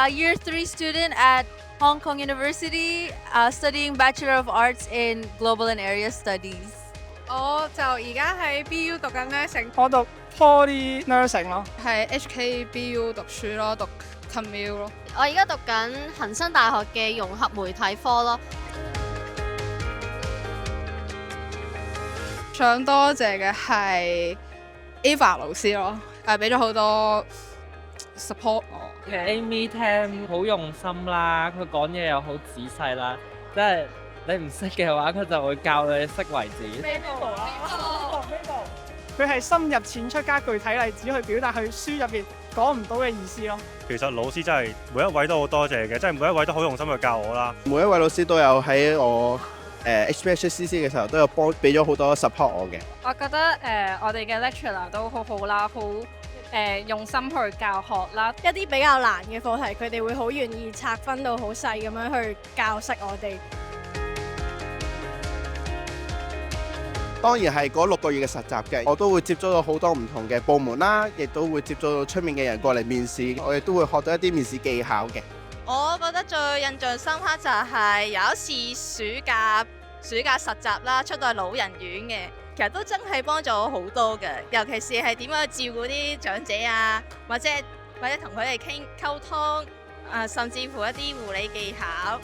year 3 student at Hong Kong University, studying Bachelor of Arts in Global and Area Studies. 我就而家喺 BU 讀緊 nursing，我讀 Poly Nursing 咯。喺 HKBU 讀書咯，讀 commute 咯。我而家讀緊恒生大學嘅融合媒體科咯。想多謝嘅係 Ava 老師咯，俾咗好多 support 我。其實 Amy 聽好用心啦，佢講嘢又好仔細啦，即係你唔識嘅話，佢就會教你識為止。佢係深入淺出加具體例子去表達佢書入邊講唔到嘅意思咯。其實老師真係每一位都好多謝嘅，即係每一位都好用心去教我啦。每一位老師都有喺我HBHCC 嘅時候都有俾咗好多 support 我嘅。我覺得我哋嘅 lecturer 都好好啦，好用心去教學啦。一啲比較難嘅課題，佢哋會好願意拆分到好細咁樣去教識我哋。當然係嗰6個月嘅實習嘅，我都會接觸到好多唔同嘅部門啦，亦都會接觸到出面嘅人過嚟面試，我亦都會學到一啲面試技巧嘅。我覺得最印象深刻就係有一次暑假實習啦，出到去老人院嘅，其實都真係幫助我好多嘅，尤其是係點樣去照顧啲長者啊，或者同佢哋溝通，甚至乎一啲護理技巧。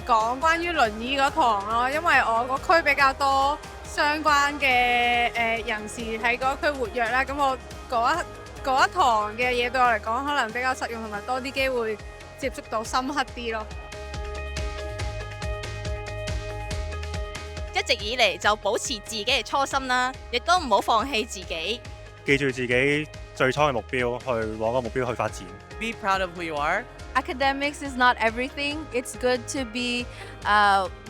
講關於輪椅嗰堂咯，因為我個區比較多相關嘅人士喺嗰區活躍啦，咁我嗰一堂嘅嘢對我嚟講可能比較實用，同埋多啲機會接觸到深刻啲咯。一直以嚟就保持自己嘅初心啦，亦都唔好放棄自己。記住自己最初嘅目標，去往個目標去發展。Be proud of who you are. Academics is not everything. It's good to be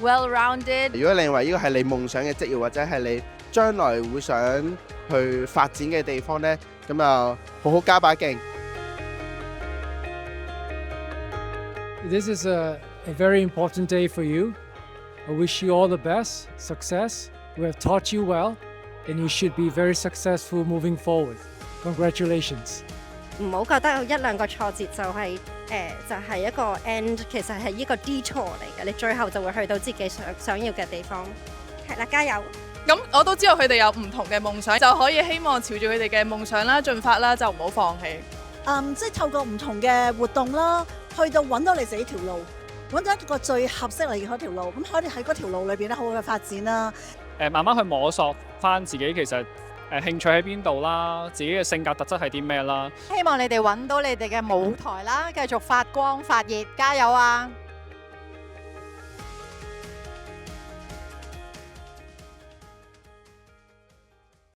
well-rounded. 如果你認為呢個係你夢想嘅職業，或者係你將來會想去發展嘅地方呢，咁就好好加把勁。This is a very important day for you. I wish you all the best, success. We have taught you well, and you should be very successful moving forward. Congratulations. 唔好覺得有1-2個挫折就係一個 end， 其實係一個 detour 嚟嘅，你最後就會去到自己想要嘅地方。係啦，加油！咁我都知道佢哋有唔同嘅夢想，就可以希望朝住佢哋嘅夢想啦進發啦，就唔好放棄。即係透過唔同嘅活動啦，去到揾到你自己條路，揾到一個最合適你嘅嗰條路，咁可以喺嗰條路裏邊咧好好嘅發展啦。慢慢去摸索翻自己其實興趣喺邊度啦，自己嘅性格特質係啲咩啦。希望你哋揾到你哋嘅舞台啦，繼續發光發熱，加油啊！